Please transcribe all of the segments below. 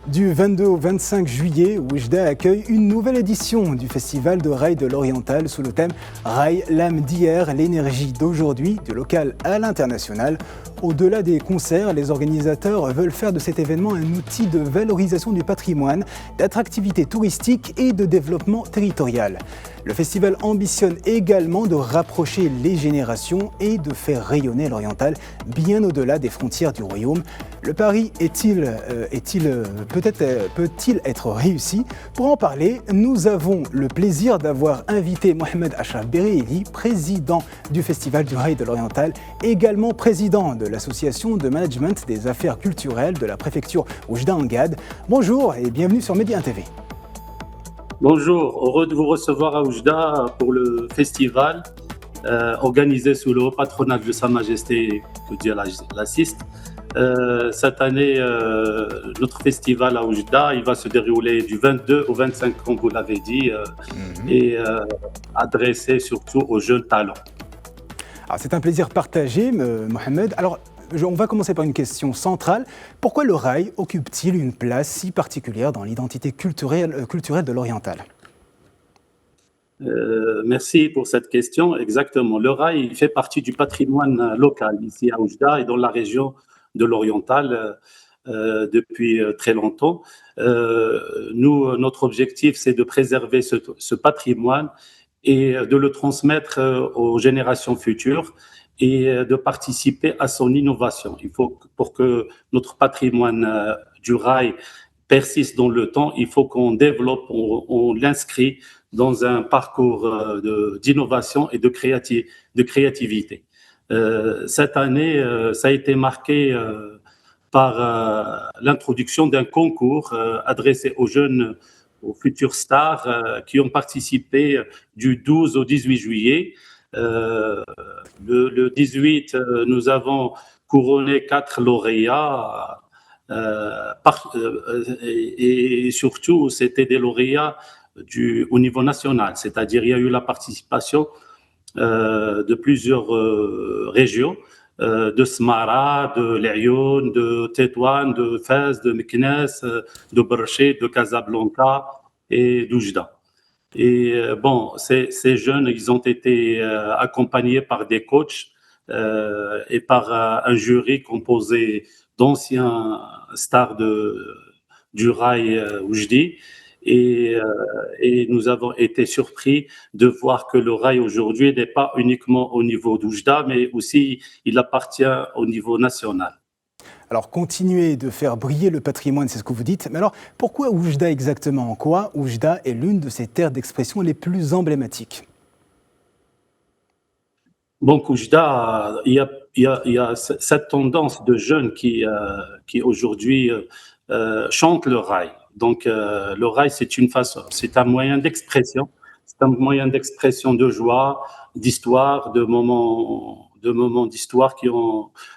Du 22 au 25 juillet, Oujda accueille une nouvelle édition du Festival de Rail de l'Oriental sous le thème Rail, l'âme d'hier, l'énergie d'aujourd'hui, du local à l'international. Au-delà des concerts, les organisateurs veulent faire de cet événement un outil de valorisation du patrimoine, d'attractivité touristique et de développement territorial. Le festival ambitionne également de rapprocher les générations et de faire rayonner l'Oriental bien au-delà des frontières du royaume. Le pari peut-il être réussi? Pour en parler, nous avons le plaisir d'avoir invité Mohamed Achraf Bereili, président du Festival du Rail de l'Oriental, également président de l'Association de management des affaires culturelles de la préfecture Oujda Angad. Bonjour et bienvenue sur Média TV. Bonjour, heureux de vous recevoir à Oujda pour le festival organisé sous le haut patronage de Sa Majesté, que Dieu l'assiste. Cette année, notre festival à Oujda, il va se dérouler du 22 au 25, comme vous l'avez dit, et adressé surtout aux jeunes talents. Alors, c'est un plaisir partagé, Mohamed. Alors, on va commencer par une question centrale. Pourquoi le rail occupe-t-il une place si particulière dans l'identité culturelle de l'Oriental? Merci pour cette question. Exactement. Le rail il fait partie du patrimoine local ici à Oujda et dans la région de l'Oriental depuis très longtemps. Notre objectif, c'est de préserver ce patrimoine et de le transmettre aux générations futures et de participer à son innovation. Il faut, pour que notre patrimoine du rail persiste dans le temps, il faut qu'on développe, on l'inscrit dans un parcours d'innovation et de créativité. Cette année, ça a été marqué par l'introduction d'un concours adressé aux jeunes, aux futures stars qui ont participé du 12 au 18 juillet. Le 18, nous avons couronné 4 lauréats et surtout, c'était des lauréats au niveau national, c'est-à-dire il y a eu la participation de plusieurs régions, de Smara, de Laayoune, de Tétouan, de Fès, de Meknès, de Berché, de Casablanca et d'Oujda. Et bon, ces jeunes, ils ont été accompagnés par des coachs et par un jury composé d'anciens stars du rail oujdi. Et nous avons été surpris de voir que le rail aujourd'hui n'est pas uniquement au niveau d'Oujda, mais aussi il appartient au niveau national. Alors, continuer de faire briller le patrimoine, c'est ce que vous dites. Mais alors, pourquoi Oujda exactement? En quoi Oujda est l'une de ces terres d'expression les plus emblématiques? Donc, Oujda, il y a cette tendance de jeunes qui aujourd'hui chantent le rail. Donc, le rail, c'est un moyen d'expression. C'est un moyen d'expression de joie, d'histoire, de moments d'histoire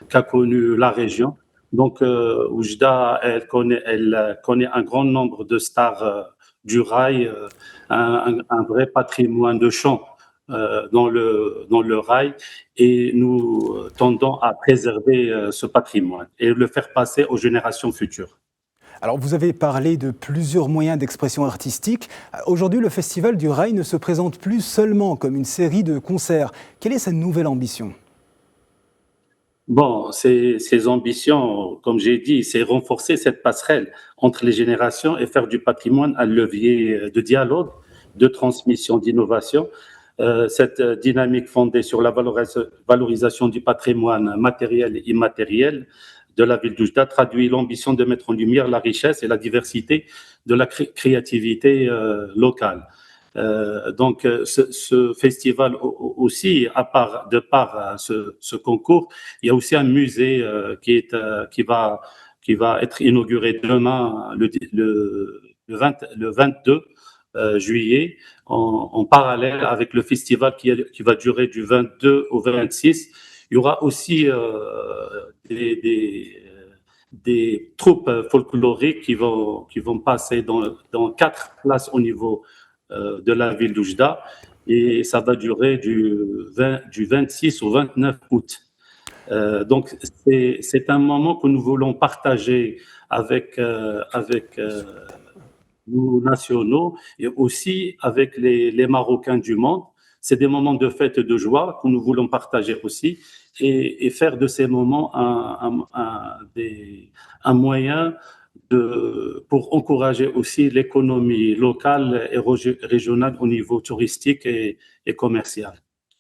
qu'a connu la région. Donc, Oujda, elle connaît un grand nombre de stars du rail, un vrai patrimoine de chant dans le rail, et nous tendons à préserver ce patrimoine et le faire passer aux générations futures. Alors, vous avez parlé de plusieurs moyens d'expression artistique. Aujourd'hui, le Festival du Rail ne se présente plus seulement comme une série de concerts. Quelle est sa nouvelle ambition? Bon, ces ambitions, comme j'ai dit, c'est renforcer cette passerelle entre les générations et faire du patrimoine un levier de dialogue, de transmission, d'innovation. Cette dynamique fondée sur la valorisation du patrimoine matériel et immatériel de la ville d'Oujda traduit l'ambition de mettre en lumière la richesse et la diversité de la créativité locale. Donc, ce festival aussi, de par ce concours, il y a aussi un musée qui va être inauguré demain, le 22 juillet, en parallèle avec le festival qui va durer du 22 au 26. Il y aura aussi des troupes folkloriques qui vont passer dans 4 places au niveau de la ville d'Oujda, et ça va durer du 26 au 29 août. Donc, c'est un moment que nous voulons partager avec nous nationaux et aussi avec les Marocains du monde. C'est des moments de fête et de joie que nous voulons partager aussi et faire de ces moments un moyen pour encourager aussi l'économie locale et régionale au niveau touristique et commercial.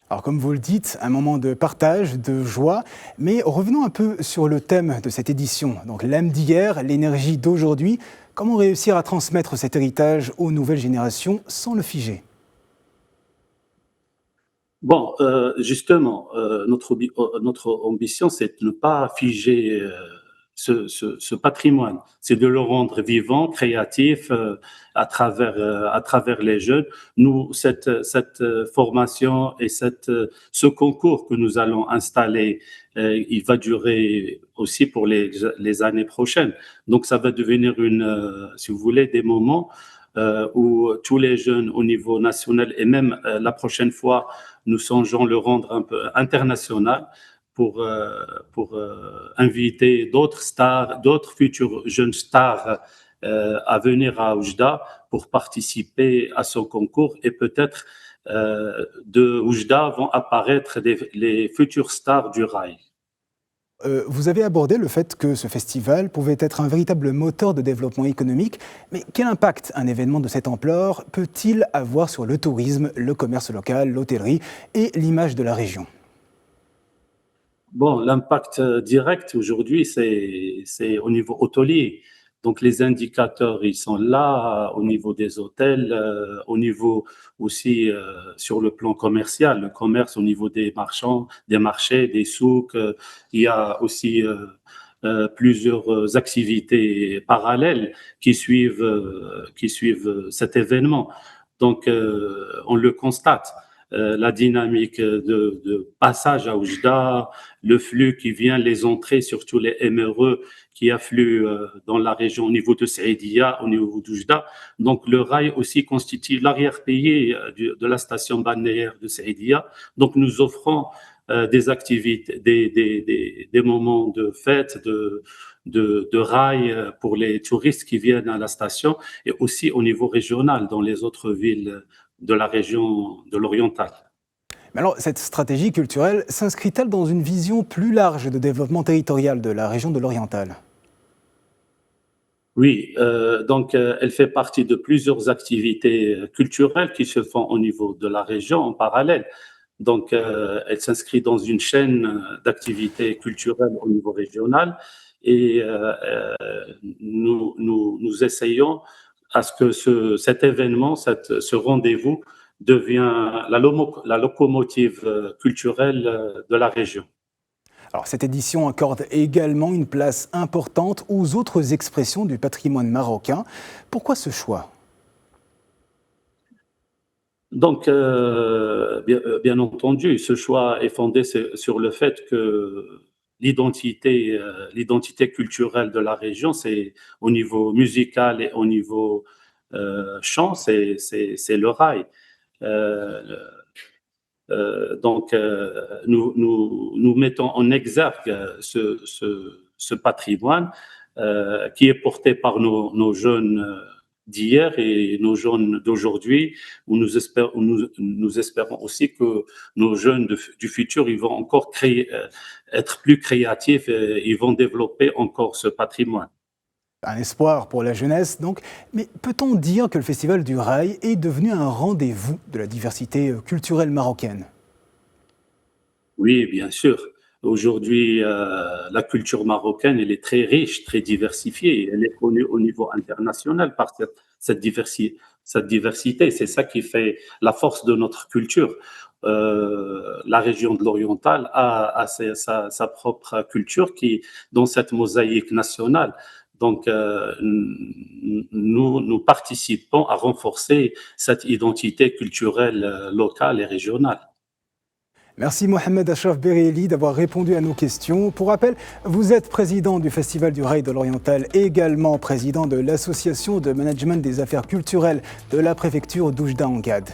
Alors comme vous le dites, un moment de partage, de joie, mais revenons un peu sur le thème de cette édition. Donc l'âme d'hier, l'énergie d'aujourd'hui, comment réussir à transmettre cet héritage aux nouvelles générations sans le figer? Bon, justement, notre ambition, c'est de ne pas figer ce patrimoine, c'est de le rendre vivant, créatif à travers les jeunes. Nous, cette formation et ce concours que nous allons installer, il va durer aussi pour les années prochaines. Donc, ça va devenir si vous voulez, des moments où tous les jeunes au niveau national et même la prochaine fois, nous songeons le rendre un peu international pour inviter d'autres stars, d'autres futurs jeunes stars à venir à Oujda pour participer à ce concours et peut-être de Oujda vont apparaître les futures stars du rail. Vous avez abordé le fait que ce festival pouvait être un véritable moteur de développement économique, mais quel impact un événement de cette ampleur peut-il avoir sur le tourisme, le commerce local, l'hôtellerie et l'image de la région? Bon, l'impact direct aujourd'hui, c'est au niveau hôtelier. Donc, les indicateurs, ils sont là au niveau des hôtels, au niveau aussi sur le plan commercial, le commerce au niveau des marchands, des marchés, des souks. Il y a aussi plusieurs activités parallèles qui suivent cet événement. Donc, on le constate. La dynamique de passage à Oujda, le flux qui vient, les entrées, surtout les MRE qui affluent dans la région au niveau de Saïdia, au niveau d'Oujda. Donc le rail aussi constitue l'arrière-pays de la station balnéaire de Saïdia. Donc nous offrons des activités, des moments de fête, de rail pour les touristes qui viennent à la station et aussi au niveau régional dans les autres villes de la région de l'Oriental. Mais alors, cette stratégie culturelle s'inscrit-elle dans une vision plus large de développement territorial de la région de l'Oriental? Oui, donc elle fait partie de plusieurs activités culturelles qui se font au niveau de la région en parallèle. Donc, elle s'inscrit dans une chaîne d'activités culturelles au niveau régional et nous essayons à ce que cet événement, ce rendez-vous devient la locomotive culturelle de la région. Alors, cette édition accorde également une place importante aux autres expressions du patrimoine marocain. Pourquoi ce choix? Donc, bien entendu, ce choix est fondé sur le fait que l'identité culturelle de la région, c'est au niveau musical et au niveau chant, c'est le rail. Euh, nous mettons en exergue ce patrimoine qui est porté par nos jeunes d'hier et nos jeunes d'aujourd'hui, où nous espérons aussi que nos jeunes du futur, ils vont encore être plus créatifs et ils vont développer encore ce patrimoine. Un espoir pour la jeunesse, donc. Mais peut-on dire que le Festival du Rail est devenu un rendez-vous de la diversité culturelle marocaine? Oui, bien sûr. Aujourd'hui, la culture marocaine, elle est très riche, très diversifiée. Elle est connue au niveau international par cette diversité. C'est ça qui fait la force de notre culture. La région de l'Oriental a sa propre culture qui, dans cette mosaïque nationale. Donc, nous participons à renforcer cette identité culturelle locale et régionale. Merci Mohamed Achraf Bereli d'avoir répondu à nos questions. Pour rappel, vous êtes président du Festival du Rail de l'Oriental et également président de l'Association de management des affaires culturelles de la préfecture d'Oujda en Gad.